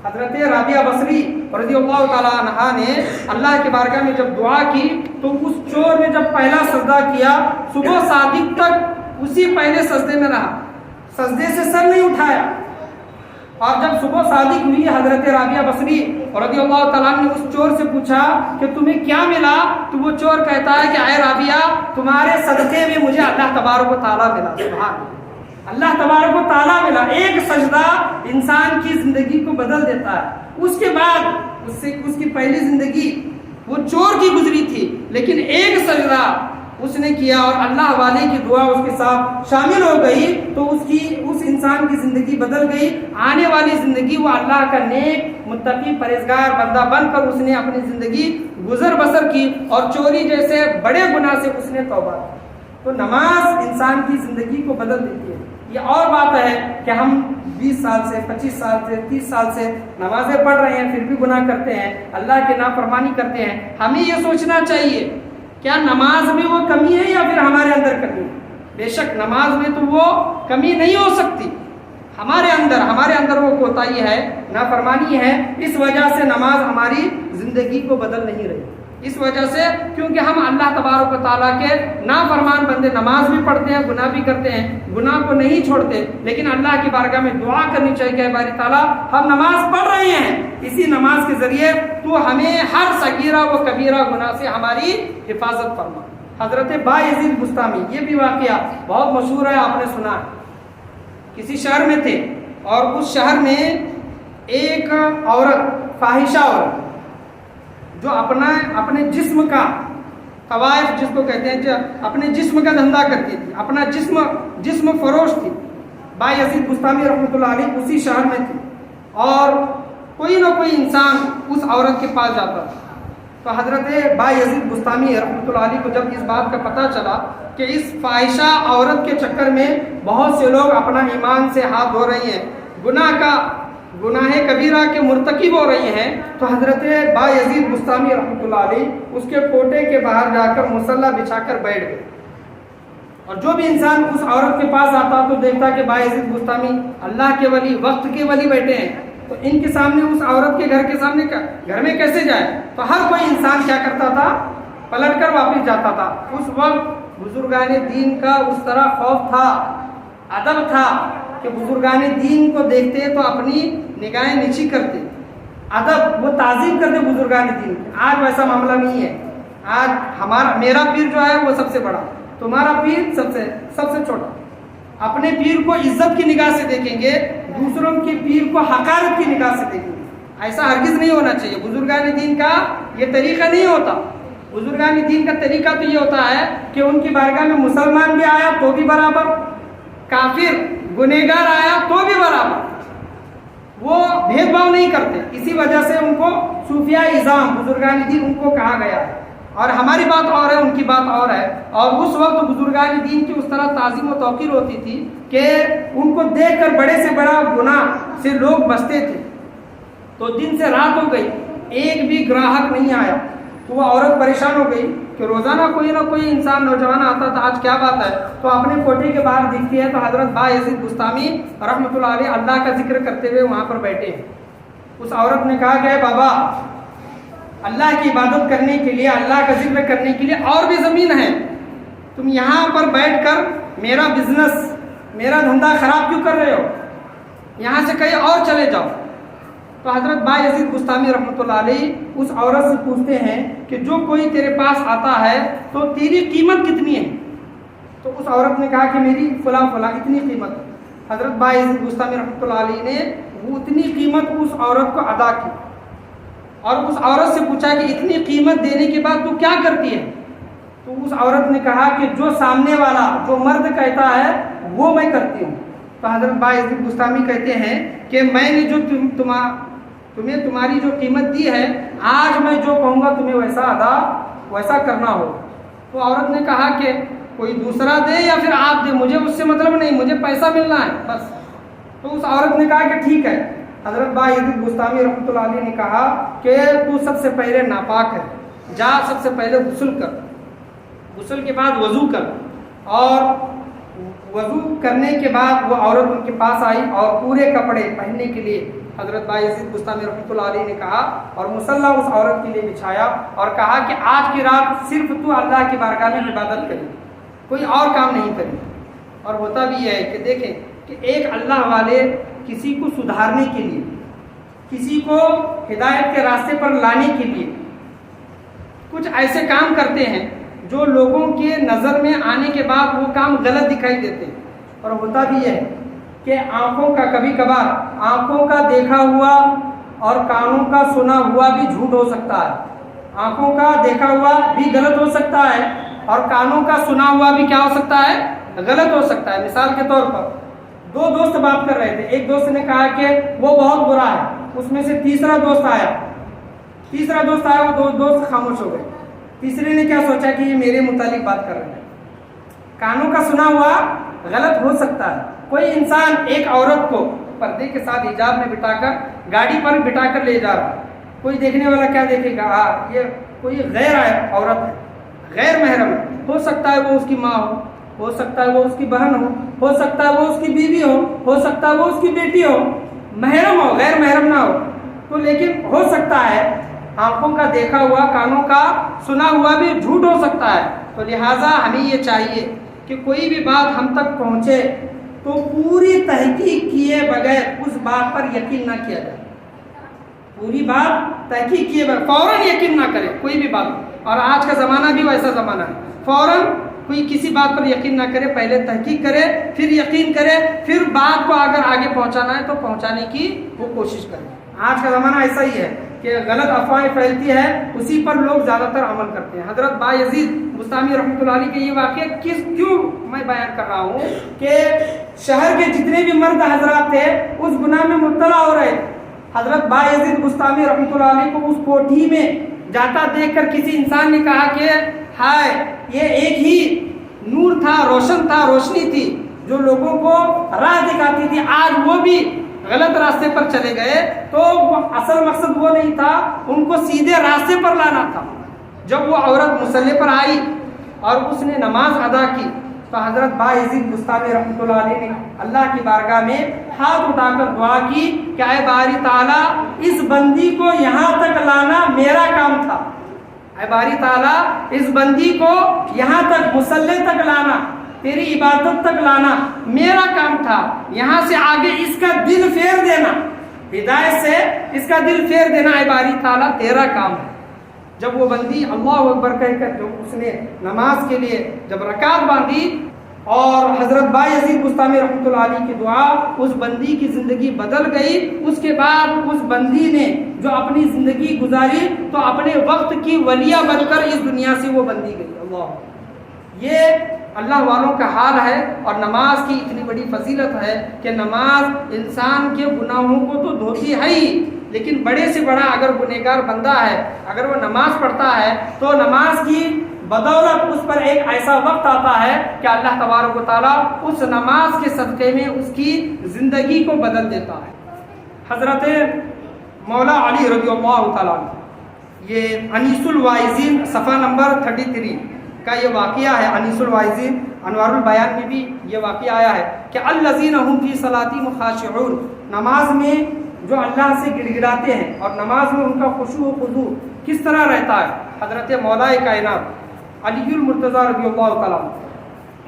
حضرت رابعہ بصری رضی اللہ تعالیٰ عنہ نے اللہ کے بارگاہ میں جب دعا کی تو اس چور نے جب پہلا سجدہ کیا، صبح صادق تک اسی پہلے سجدے میں رہا، سجدے سے سر نہیں اٹھایا۔ اور جب صبح صادق ہوئی، حضرت رابعہ بصری رضی اللہ تعالیٰ نے اس چور سے پوچھا کہ تمہیں کیا ملا، تو وہ چور کہتا ہے کہ اے رابعہ تمہارے صدقے میں مجھے اللہ تبارک و تعالیٰ ملا، سبحان اللہ تبارک و تعالیٰ ملا۔ ایک سجدہ انسان کی زندگی کو بدل دیتا ہے۔ اس کے بعد اس کی پہلی زندگی وہ چور کی گزری تھی، لیکن ایک سجدہ اس نے کیا اور اللہ والے کی دعا اس کے ساتھ شامل ہو گئی تو اس انسان کی زندگی بدل گئی۔ آنے والی زندگی وہ اللہ کا نیک متقی پرہیزگار بندہ بن کر اس نے اپنی زندگی گزر بسر کی اور چوری جیسے بڑے گناہ سے اس نے توبہ کی۔ تو نماز انسان کی زندگی کو بدل دیتی ہے۔ یہ اور بات ہے کہ ہم 20 سال سے 25 سال سے 30 سال سے نمازیں پڑھ رہے ہیں، پھر بھی گناہ کرتے ہیں، اللہ کی نافرمانی کرتے ہیں۔ ہمیں یہ سوچنا چاہیے کیا نماز میں وہ کمی ہے یا پھر ہمارے اندر کمی ہے؟ بے شک نماز میں تو وہ کمی نہیں ہو سکتی، ہمارے اندر وہ کوتاہی ہے، نافرمانی ہے، اس وجہ سے نماز ہماری زندگی کو بدل نہیں رہی۔ اس وجہ سے کیونکہ ہم اللہ تبارک و تعالیٰ کے نافرمان بندے، نماز بھی پڑھتے ہیں، گناہ بھی کرتے ہیں، گناہ کو نہیں چھوڑتے، لیکن اللہ کی بارگاہ میں دعا کرنی چاہیے کہ اے باری تعالیٰ ہم نماز پڑھ رہے ہیں، اسی نماز کے ذریعے تو ہمیں ہر صغیرہ و کبیرہ گناہ سے ہماری حفاظت فرما۔ حضرت بایزید بستامی، یہ بھی واقعہ بہت مشہور ہے، آپ نے سنا ہے۔ کسی شہر میں تھے اور اس شہر میں ایک عورت، فاحشہ عورت، جو اپنے جسم کا طوائف جس کو کہتے ہیں، جو اپنے جسم کا دھندا کرتی تھی، اپنا جسم فروش تھی۔ بایزید بستامی رحمۃ اللہ علیہ اسی شہر میں تھی اور کوئی نہ کوئی انسان اس عورت کے پاس جاتا تھا۔ تو حضرت بایزید بستامی رحمۃ اللہ علیہ کو جب اس بات کا پتہ چلا کہ اس فاحشہ عورت کے چکر میں بہت سے لوگ اپنا ایمان سے ہاتھ دھو رہے ہیں، گناہ کبیرہ کے مرتکب ہو رہی ہیں، تو حضرت بایزید بستامی رحمۃ اللہ علیہ اس کے کوٹے کے باہر جا کر مصلی بچھا کر بیٹھ گئے۔ اور جو بھی انسان اس عورت کے پاس آتا تو دیکھتا کہ بایزید بستامی اللہ کے ولی، وقت کے ولی بیٹھے ہیں، تو ان کے سامنے، اس عورت کے گھر کے سامنے گھر میں کیسے جائے؟ تو ہر کوئی انسان کیا کرتا تھا؟ پلٹ کر واپس جاتا تھا۔ اس وقت بزرگان دین کا اس طرح خوف تھا، ادب تھا کہ بزرگان دین کو دیکھتے تو اپنی نگاہیں نیچی کرتے، ادب، وہ تعظیم کرتے بزرگان دین کی۔ آج ویسا معاملہ نہیں ہے، آج میرا پیر جو ہے وہ سب سے بڑا، تمہارا پیر سب سے چھوٹا۔ اپنے پیر کو عزت کی نگاہ سے دیکھیں گے، دوسروں کے پیر کو حقارت کی نگاہ سے دیکھیں گے۔ ایسا ہرگز نہیں ہونا چاہیے۔ بزرگان دین کا یہ طریقہ نہیں ہوتا۔ بزرگان دین کا طریقہ تو یہ ہوتا ہے کہ ان کی بارگاہ میں مسلمان بھی آیا تو بھی برابر، کافر گنہگار آیا تو بھی برابر، وہ بھید بھاؤ نہیں کرتے، اسی وجہ سے ان کو صوفیاء اعظام بزرگان دین ان کو کہا گیا ہے۔ اور ہماری بات اور ہے، ان کی بات اور ہے۔ اور اس وقت بزرگان دین کی اس طرح تعظیم و توقیر ہوتی تھی کہ ان کو دیکھ کر بڑے سے بڑا گناہ سے لوگ بچتے تھے۔ تو دن سے رات ہو گئی، ایک بھی گراہک نہیں آیا، تو وہ عورت پریشان ہو گئی کہ روزانہ کوئی نہ کوئی انسان نوجوان آتا تھا، آج کیا بات ہے؟ تو اپنے کوٹھی کے باہر دکھتی ہے تو حضرت بایزید بستامی رحمۃ اللہ علیہ اللہ کا ذکر کرتے ہوئے وہاں پر بیٹھے ہیں۔ اس عورت نے کہا کہ اے بابا، اللہ کی عبادت کرنے کے لیے، اللہ کا ذکر کرنے کے لیے اور بھی زمین ہے، تم یہاں پر بیٹھ کر میرا بزنس، میرا دھندا خراب کیوں کر رہے ہو؟ یہاں سے کہیں اور چلے جاؤ۔ تو حضرت بایزید بستامی رحمۃ اللہ علیہ اس عورت سے پوچھتے ہیں کہ جو کوئی تیرے پاس آتا ہے تو تیری قیمت کتنی ہے؟ تو اس عورت نے کہا کہ میری فلاں فلاں اتنی قیمت ہے۔ حضرت بایزید بستامی رحمۃ اللہ علیہ نے وہ اتنی قیمت اس عورت کو ادا کی، اور اس عورت سے پوچھا کہ اتنی قیمت دینے کے بعد تو کیا کرتی ہے؟ تو اس عورت نے کہا کہ جو سامنے والا، جو مرد کہتا ہے وہ میں کرتی ہوں۔ تو حضرت بایزید بستامی کہتے ہیں کہ میں نے جو تمہیں تمہاری جو قیمت دی ہے، آج میں جو کہوں گا تمہیں ویسا کرنا ہو۔ تو عورت نے کہا کہ کوئی دوسرا دے یا پھر آپ دے، مجھے اس سے مطلب نہیں، مجھے پیسہ ملنا ہے بس۔ تو اس عورت نے کہا کہ ٹھیک ہے۔ حضرت بایزید بستامی رحمۃ اللہ علیہ نے کہا کہ تو سب سے پہلے ناپاک ہے، جا سب سے پہلے غسل کر، غسل کے بعد وضو کر۔ اور وضو کرنے کے بعد وہ عورت ان کے پاس آئی اور پورے کپڑے پہننے کے لیے حضرت بایزید بستامی رحمۃ اللہ علیہ نے کہا، اور مصلی اس عورت کے لیے بچھایا اور کہا کہ آج کی رات صرف تو اللہ کی بارگاہ میں عبادت کرے، کوئی اور کام نہیں کرے۔ اور ہوتا بھی ہے کہ دیکھیں کہ ایک اللہ والے کسی کو سدھارنے کے لیے، کسی کو ہدایت کے راستے پر لانے کے لیے کچھ ایسے کام کرتے ہیں جو لوگوں کے نظر میں آنے کے بعد وہ کام غلط دکھائی دیتے ہیں۔ اور ہوتا بھی ہے کہ آنکھوں کا کبھی کبھار آنکھوں کا دیکھا ہوا اور کانوں کا سنا ہوا بھی جھوٹ ہو سکتا ہے، آنکھوں کا دیکھا ہوا بھی غلط ہو سکتا ہے اور کانوں کا سنا ہوا بھی کیا ہو سکتا ہے؟ غلط ہو سکتا ہے۔ مثال کے طور پر دو دوست بات کر رہے تھے، ایک دوست نے کہا کہ وہ بہت برا ہے، اس میں سے تیسرا دوست آیا، وہ دو دوست خاموش ہو گئے۔ تیسرے نے کیا سوچا کہ یہ میرے متعلق بات کر رہے ہیں۔ کانوں کا سنا ہوا غلط ہو سکتا ہے۔ کوئی انسان ایک عورت کو پردے کے ساتھ حجاب میں بٹھا کر گاڑی پر بٹھا کر لے جا رہا ہے، کوئی دیکھنے والا کیا دیکھے گا؟ یہ کوئی غیر عورت ہے، غیر محرم ہے، ہو سکتا ہے وہ اس کی ماں ہو سکتا ہے وہ اس کی بہن ہو سکتا ہے وہ اس کی بیوی ہو سکتا ہے وہ اس کی بیٹی ہو، محرم ہو، غیر محرم نہ ہو تو، لیکن ہو سکتا ہے آنکھوں کا دیکھا ہوا، کانوں کا سنا ہوا بھی جھوٹ ہو سکتا ہے۔ تو لہٰذا ہمیں یہ چاہیے کہ کوئی بھی بات ہم تک پہنچے تو پوری تحقیق کیے بغیر اس بات پر یقین نہ کیا جائے، پوری بات تحقیق کیے بغیر فوراً یقین نہ کرے کوئی بھی بات۔ اور آج کا زمانہ بھی ویسا زمانہ ہے، فوراً کوئی کسی بات پر یقین نہ کرے، پہلے تحقیق کرے، پھر یقین کرے، پھر بات کو اگر آگے پہنچانا ہے تو پہنچانے کی وہ کوشش کرے۔ آج کا زمانہ ایسا ہی ہے کہ غلط افواہیں پھیلتی ہے، اسی پر لوگ زیادہ تر عمل کرتے ہیں۔ حضرت بایزید بستامی رحمۃ اللہ علیہ کے یہ واقعہ کیوں میں بیان کر رہا ہوں کہ شہر کے جتنے بھی مرد حضرات تھے اس گناہ میں مبتلا ہو رہے۔ حضرت بایزید بستامی رحمۃ اللہ علیہ کو اس کوٹھی میں جاتا دیکھ کر کسی انسان نے کہا کہ ہائے، یہ ایک ہی نور تھا، روشن تھا، روشنی تھی جو لوگوں کو راہ دکھاتی تھی، آج وہ بھی غلط راستے پر چلے گئے۔ تو اصل مقصد وہ نہیں تھا، ان کو سیدھے راستے پر لانا تھا۔ جب وہ عورت مصلی پر آئی اور اس نے نماز ادا کی تو حضرت بایزید بستامی رحمۃ اللہ علیہ نے اللہ کی بارگاہ میں ہاتھ اٹھا کر دعا کی کہ اے باری تعالیٰ، اس بندی کو یہاں تک لانا میرا کام تھا، اے باری تعالیٰ اس بندی کو یہاں تک مصلی تک لانا، تیری عبادت تک لانا میرا کام تھا، یہاں سے آگے اس کا دل پھیر دینا، ہدایت سے اس کا دل پھیر دینا اے باری تعالیٰ تیرا کام ہے۔ جب وہ بندی اللہ اکبر کہہ کر جو اس نے نماز کے لیے جب رکعت باندھی اور حضرت بایزید بستامی رحمۃ اللہ علیہ کی دعا، اس بندی کی زندگی بدل گئی۔ اس کے بعد اس بندی نے جو اپنی زندگی گزاری تو اپنے وقت کی ولیہ بن کر اس دنیا سے وہ بندی گئی۔ اللہ یہ اللہ والوں کا حال ہے۔ اور نماز کی اتنی بڑی فضیلت ہے کہ نماز انسان کے گناہوں کو تو دھوتی ہے ہی، لیکن بڑے سے بڑا اگر گنہگار بندہ ہے، اگر وہ نماز پڑھتا ہے تو نماز کی بدولت اس پر ایک ایسا وقت آتا ہے کہ اللہ تبارک و تعالیٰ اس نماز کے صدقے میں اس کی زندگی کو بدل دیتا ہے۔ حضرت مولا علی رضی اللہ تعالیٰ یہ انیس الواعظین صفحہ نمبر 33 کا یہ واقعہ ہے۔ انیس الواعظین انوار البیان میں بھی یہ واقعہ آیا ہے کہ الذین هم فی صلاتہم خاشعون، نماز میں جو اللہ سے گڑ گڑاتے ہیں اور نماز میں ان کا خشوع و خضوع کس طرح رہتا ہے۔ حضرت مولا کائنات علی المرتضیٰ رضی اللہ تعالیٰ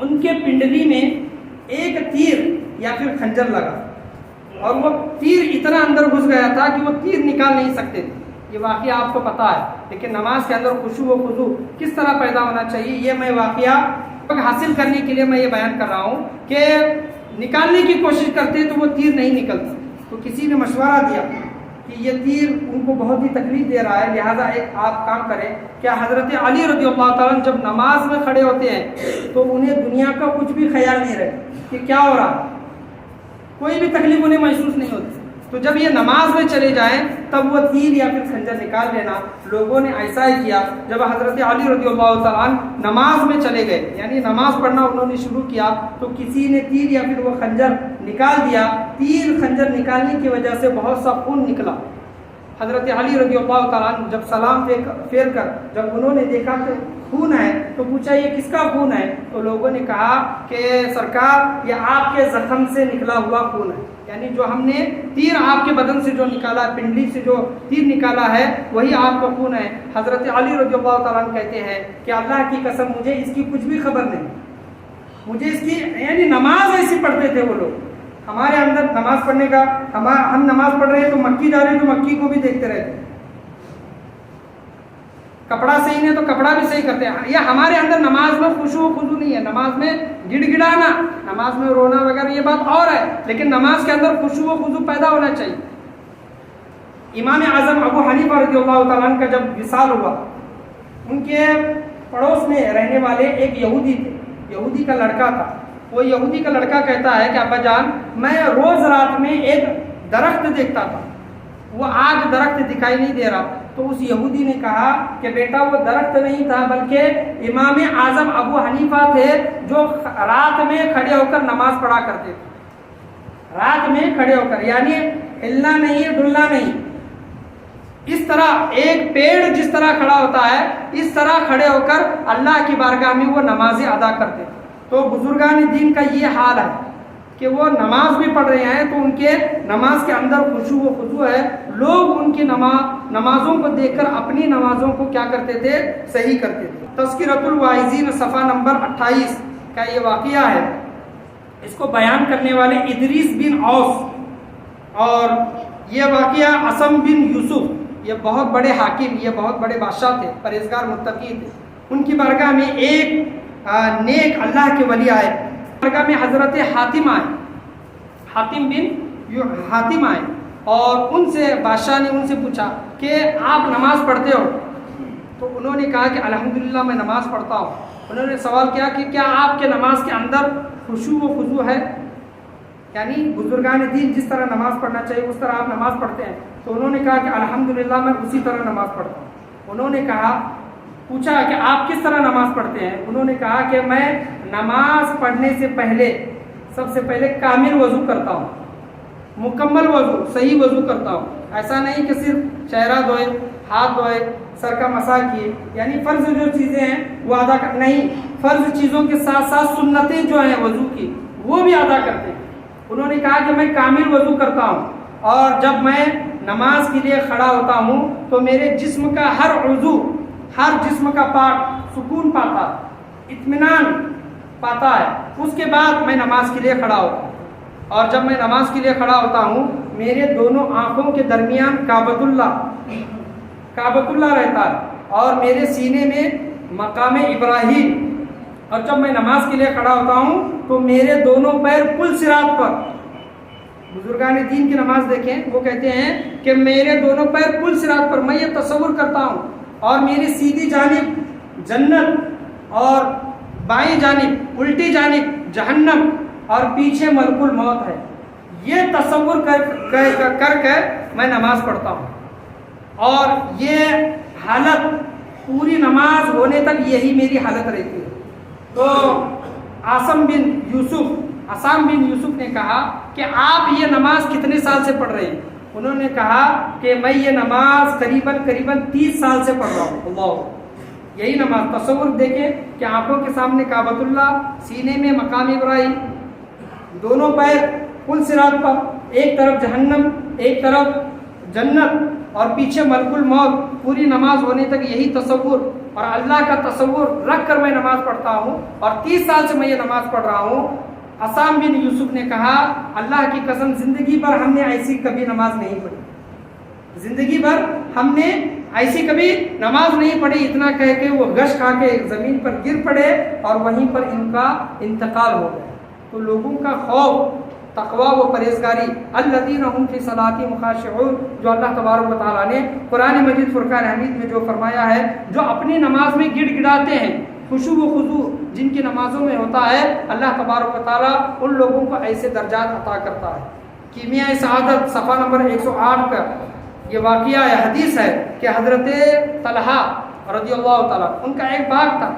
ان کے پنڈلی میں ایک تیر یا پھر خنجر لگا، اور وہ تیر اتنا اندر گھس گیا تھا کہ وہ تیر نکال نہیں سکتے تھے۔ یہ واقعہ آپ کو پتا ہے، لیکن نماز کے اندر خشوع و خضوع کس طرح پیدا ہونا چاہیے، یہ میں واقعہ حاصل کرنے کے لیے میں یہ بیان کر رہا ہوں کہ نکالنے کی کوشش کرتے تو وہ تیر نہیں نکلتا۔ تو کسی نے مشورہ دیا کہ یہ تیر ان کو بہت ہی تکلیف دے رہا ہے، لہٰذا ایک آپ کام کریں کہ حضرت علی رضی اللہ تعالیٰ جب نماز میں کھڑے ہوتے ہیں تو انہیں دنیا کا کچھ بھی خیال نہیں رہتا کہ کیا ہو رہا، کوئی بھی تکلیف انہیں محسوس نہیں ہوتی۔ تو جب یہ نماز میں چلے جائیں تب وہ تیر یا پھر خنجر نکال لینا۔ لوگوں نے ایسا ہی کیا، جب حضرت علی رضی اللہ تعالیٰ نماز میں چلے گئے، یعنی نماز پڑھنا انہوں نے شروع کیا، تو کسی نے تیر یا پھر وہ خنجر نکال دیا۔ تیر خنجر نکالنے کی وجہ سے بہت سا خون نکلا۔ حضرت علی رضی اللہ تعالیٰ جب سلام پھیر کر جب انہوں نے دیکھا کہ خون ہے تو پوچھا یہ کس کا خون ہے، تو لوگوں نے کہا کہ سرکار یہ آپ کے زخم سے نکلا ہوا خون ہے، یعنی جو ہم نے تیر آپ کے بدن سے جو نکالا، پنڈلی سے جو تیر نکالا ہے وہی آپ کا خون ہے۔ حضرت علی رضی اللہ تعالیٰ کہتے ہیں کہ اللہ کی قسم مجھے اس کی کچھ بھی خبر نہیں، مجھے اس کی، یعنی نماز ایسی پڑھتے تھے وہ لوگ، ہمارے اندر نماز پڑھنے کا، ہم نماز پڑھ رہے ہیں تو مکی جا رہے ہیں تو مکی کو بھی دیکھتے رہتے، کپڑا صحیح نہیں تو کپڑا بھی صحیح کرتے ہیں۔ یہ ہمارے اندر نماز میں خشوع و خضوع نہیں ہے، نماز میں گڑ گڑانا، نماز میں رونا وغیرہ یہ بات اور ہے، لیکن نماز کے اندر خشوع و خضوع پیدا ہونا چاہیے۔ امام اعظم ابو حنیفہ رضی اللہ تعالیٰ عنہ کا جب وصال ہوا، ان کے پڑوس میں رہنے والے ایک یہودی تھے، یہودی کا لڑکا تھا۔ وہ یہودی کا لڑکا کہتا ہے کہ ابا جان میں روز رات میں ایک درخت دیکھتا تھا، وہ آج درخت دکھائی نہیں دے رہا۔ تو اس یہودی نے کہا کہ بیٹا وہ درخت نہیں تھا بلکہ امام اعظم ابو حنیفہ تھے جو رات میں کھڑے ہو کر نماز پڑھا کرتے تھے، رات میں کھڑے ہو کر، یعنی ہلنا نہیں ڈلنا نہیں، اس طرح ایک پیڑ جس طرح کھڑا ہوتا ہے اس طرح کھڑے ہو کر اللہ کی بارگاہ میں وہ نمازیں ادا کرتے تھے۔ تو بزرگان دین کا یہ حال ہے کہ وہ نماز بھی پڑھ رہے ہیں تو ان کے نماز کے اندر خشوع و خضوع ہے، لوگ ان کی نمازوں کو دیکھ کر اپنی نمازوں کو کیا کرتے تھے، صحیح کرتے تھے۔ تذکرۃ الواعظین صفحہ نمبر 28 کا یہ واقعہ ہے، اس کو بیان کرنے والے ادریس بن اوس، اور یہ واقعہ اسم بن یوسف، یہ بہت بڑے حاکم، یہ بہت بڑے بادشاہ تھے، پرہیزگار متقی تھے۔ ان کی بارگاہ میں ایک نیک اللہ کے ولی آئے، بارگاہ میں حضرت حاتم آئے، حاتم بن حاتم آئے، اور ان سے بادشاہ نے ان سے پوچھا کہ آپ نماز پڑھتے ہو؟ تو انہوں نے کہا کہ الحمدللہ میں نماز پڑھتا ہوں۔ انہوں نے سوال کیا کہ کیا آپ کے نماز کے اندر خشوع و خضوع ہے، یعنی بزرگان دین جس طرح نماز پڑھنا چاہیے اس طرح آپ نماز پڑھتے ہیں؟ تو انہوں نے کہا کہ الحمدللہ میں اسی طرح نماز پڑھتا ہوں۔ انہوں نے کہا، پوچھا کہ آپ کس طرح نماز پڑھتے ہیں؟ انہوں نے کہا کہ میں نماز پڑھنے سے پہلے سب سے پہلے کامل وضو کرتا ہوں، مکمل وضو، صحیح وضو کرتا ہوں، ایسا نہیں کہ صرف چہرہ دھوئے، ہاتھ دھوئے، سر کا مسح کیے، یعنی فرض جو چیزیں ہیں وہ ادا نہیں، فرض چیزوں کے ساتھ ساتھ سنتیں جو ہیں وضو کی وہ بھی ادا کرتے ہیں۔ انہوں نے کہا کہ میں کامل وضو کرتا ہوں، اور جب میں نماز کے لیے کھڑا ہوتا ہوں تو میرے جسم کا ہر عضو، ہر جسم کا پارٹ سکون پاتا، اطمینان پاتا ہے، اس کے بعد میں نماز کے لیے کھڑا ہوتا ہوں۔ اور جب میں نماز کے لیے کھڑا ہوتا ہوں میرے دونوں آنکھوں کے درمیان کعبۃ اللہ رہتا ہے، اور میرے سینے میں مقام ابراہیم، اور جب میں نماز کے لیے کھڑا ہوتا ہوں تو میرے دونوں پیر پل صراط پر، بزرگان دین کی نماز دیکھیں، وہ کہتے ہیں کہ میرے دونوں پیر پل صراط پر، میں یہ تصور کرتا ہوں، اور میری سیدھی جانب جنت اور بائیں جانب الٹی جانب جہنم اور پیچھے ملک الموت ہے، یہ تصور کر میں نماز پڑھتا ہوں، اور یہ حالت پوری نماز ہونے تک یہی میری حالت رہتی ہے۔ تو عاصم بن یوسف نے کہا کہ آپ یہ نماز کتنے سال سے پڑھ رہے ہیں؟ انہوں نے کہا کہ میں یہ نماز قریباً 30 سال سے پڑھ رہا ہوں۔ اللہ، یہی نماز تصور دیکھیں کہ آنکھوں کے سامنے کعبۃ اللہ، سینے میں مقام ابراہیم، دونوں پیر پل صراط پر، ایک طرف جہنم ایک طرف جنت اور پیچھے ملک الموت، پوری نماز ہونے تک یہی تصور اور اللہ کا تصور رکھ کر میں نماز پڑھتا ہوں، اور 30 سال سے میں یہ نماز پڑھ رہا ہوں۔ عاصم بن یوسف نے کہا اللہ کی قسم زندگی بھر ہم نے ایسی کبھی نماز نہیں پڑھی، زندگی بھر ہم نے ایسی کبھی نماز نہیں پڑھی۔ اتنا کہہ کے وہ غش کھا کے زمین پر گر پڑے اور وہیں پر ان کا انتقال ہو گیا۔ تو لوگوں کا خوف، تقوی و پرہیزگاری، الذین هم فی صلاتہم خاشعون، جو اللہ تبارک و تعالیٰ نے قرآن مجید فرقان حمید میں جو فرمایا ہے، جو اپنی نماز میں گڑ گڑاتے ہیں، خشوع و خضوع جن کی نمازوں میں ہوتا ہے، اللہ تبارک و تعالیٰ ان لوگوں کو ایسے درجات عطا کرتا ہے۔ کیمیائے سعادت صفحہ نمبر 108 کا یہ واقعہ ہے، حدیث ہے کہ حضرت طلحہ رضی اللہ تعالیٰ، ان کا ایک باغ تھا،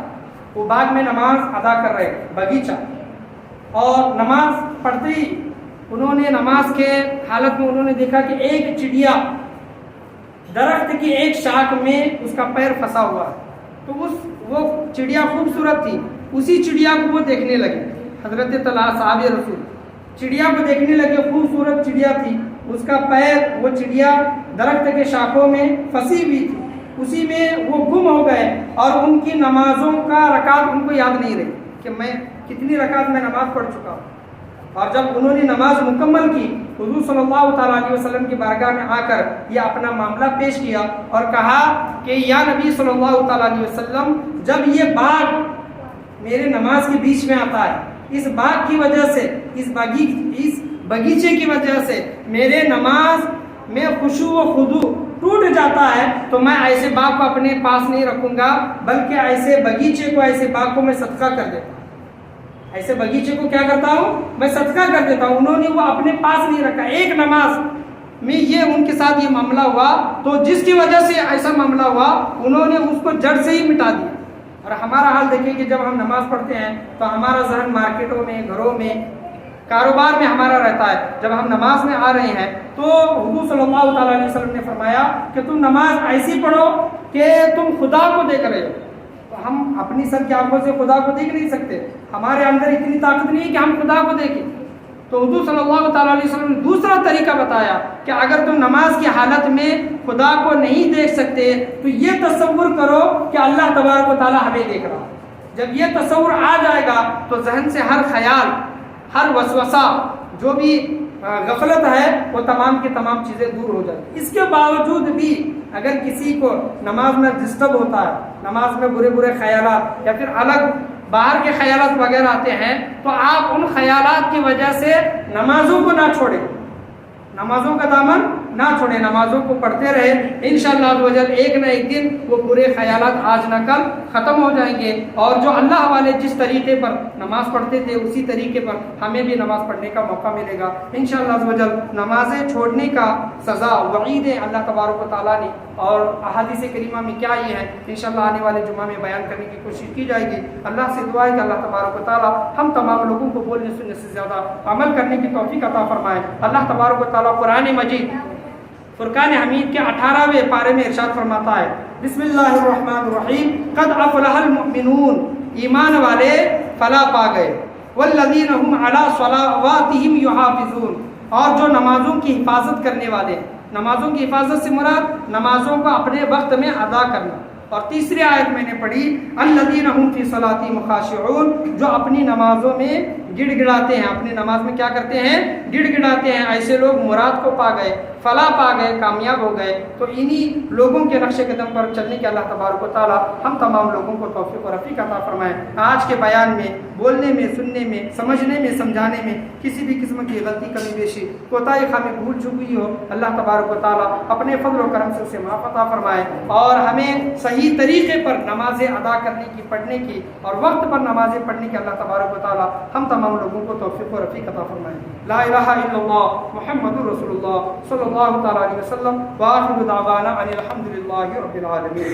وہ باغ میں نماز ادا کر رہے، باغیچہ، اور نماز پڑھتے ہی انہوں نے نماز کے حالت میں انہوں نے دیکھا کہ ایک چڑیا درخت کی ایک شاخ میں اس کا پیر پھنسا ہوا ہے۔ تو وہ چڑیا خوبصورت تھی، اسی چڑیا کو وہ دیکھنے لگے، حضرت طلحہ صحابہ رسول چڑیا کو دیکھنے لگے، خوبصورت چڑیا تھی، اس کا پیر، وہ چڑیا درخت کے شاخوں میں پھنسی ہوئی تھی، اسی میں وہ گم ہو گئے، اور ان کی نمازوں کا رکعت ان کو یاد نہیں رہی کہ میں کتنی رکعت میں نماز پڑھ چکا ہوں۔ اور جب انہوں نے نماز مکمل کی، حضور صلی اللہ تعالیٰ علیہ وسلم کی بارگاہ میں آ کر یہ اپنا معاملہ پیش کیا اور کہا کہ یا نبی صلی اللہ تعالیٰ علیہ وسلم، جب یہ باغ میرے نماز کے بیچ میں آتا ہے، اس باغ کی وجہ سے، اس باغیچے کی وجہ سے میرے نماز میں خشوع و خضوع ٹوٹ جاتا ہے، تو میں ایسے باغ کو اپنے پاس نہیں رکھوں گا، بلکہ ایسے باغیچے کو، ایسے باغ کو میں صدقہ کر دیتا ہوں، ایسے باغیچے کو کیا کرتا ہوں، میں صدقہ کر دیتا ہوں۔ انہوں نے وہ اپنے پاس نہیں رکھا، ایک نماز میں یہ ان کے ساتھ یہ معاملہ ہوا، تو جس کی وجہ سے ایسا معاملہ ہوا انہوں نے اس کو جڑ سے ہی مٹا دیا۔ اور ہمارا حال دیکھیں کہ جب ہم نماز پڑھتے ہیں تو ہمارا ذہن مارکیٹوں میں، گھروں میں، کاروبار میں ہمارا رہتا ہے۔ جب ہم نماز میں آ رہے ہیں تو حضور صلی اللہ تعالیٰ علیہ وسلم نے فرمایا کہ تم نماز ایسی پڑھو کہ تم خدا کو دیکھ رہے ہو۔ تو ہم اپنی سر کی آنکھوں سے خدا کو دیکھ نہیں سکتے، ہمارے اندر اتنی طاقت نہیں ہے کہ ہم خدا کو دیکھیں۔ تو حضور صلی اللہ تعالیٰ علیہ وسلم نے دوسرا طریقہ بتایا کہ اگر تم نماز کی حالت میں خدا کو نہیں دیکھ سکتے تو یہ تصور کرو کہ اللہ تبارک و تعالیٰ ہمیں دیکھ رہا ہے۔ جب یہ تصور آ جائے گا تو ذہن سے ہر خیال، ہر وسوسہ، جو بھی غفلت ہے، وہ تمام کی تمام چیزیں دور ہو جائیں۔ اس کے باوجود بھی اگر کسی کو نماز میں ڈسٹرب ہوتا ہے، نماز میں برے خیالات یا پھر الگ باہر کے خیالات وغیرہ آتے ہیں، تو آپ ان خیالات کی وجہ سے نمازوں کو نہ چھوڑیں، نمازوں کا دامن نہ چھوڑیں، نمازوں کو پڑھتے رہے، انشاءاللہ عزوجل ایک نہ ایک دن وہ برے خیالات آج نہ کل ختم ہو جائیں گے، اور جو اللہ والے جس طریقے پر نماز پڑھتے تھے اسی طریقے پر ہمیں بھی نماز پڑھنے کا موقع ملے گا انشاءاللہ عزوجل۔ نمازیں چھوڑنے کا سزا، وعید اللہ تبارک و تعالیٰ نے، اور احادیث کریمہ میں کیا یہ ہے، انشاءاللہ آنے والے جمعہ میں بیان کرنے کی کوشش کی جائے گی۔ اللہ سے دعا ہے کہ اللہ تبارک و تعالیٰ ہم تمام لوگوں کو بولنے سننے سے زیادہ عمل کرنے کی توفیق عطا فرمائے۔ اللہ تبارک و تعالیٰ قرآن مجید فرقان حمید کے 18ویں پارے میں ارشاد فرماتا ہے، بسم اللہ الرحمن الرحیم، قد افلح المؤمنون، ایمان والے فلاح پا گئے، والذین هم علی صلواتہم یحافظون، اور جو نمازوں کی حفاظت کرنے والے، نمازوں کی حفاظت سے مراد نمازوں کو اپنے وقت میں ادا کرنا۔ اور تیسری آیت میں نے پڑھی، الذین هم فی صلاتہم خاشعون، جو اپنی نمازوں میں گڑ گڑاتے ہیں، اپنی نماز میں کیا کرتے ہیں، گڑ گڑاتے ہیں ایسے لوگ مراد کو پا گئے، فلاح پا گئے، کامیاب ہو گئے۔ تو انہی لوگوں کے نقش قدم پر چلنے کے اللہ تبارک و تعالیٰ ہم تمام لوگوں کو توفیق و رفیق عطا فرمائے۔ آج کے بیان میں بولنے میں، سننے میں، سمجھنے میں، سمجھانے میں کسی بھی قسم کی غلطی، کمی بیشی، کوتاہی، خامی، بھول چوک ہوئی ہو، اللہ تبارک و تعالیٰ اپنے فضل و کرم سے اسے معاف عطا فرمائے، اور ہمیں صحیح طریقے پر نمازیں ادا کرنے کی، پڑھنے کی، اور وقت پر نمازیں پڑھنے کی اللہ تبارک و تعالیٰ ہم تمام لوگوں کو توفیق و رفیق عطا فرمائے۔ لا الہ الا اللہ محمد رسول اللہ صلی اللہ تعالیٰ علیہ وسلم، وآخر دعوانا ان الحمد للہ رب العالمین۔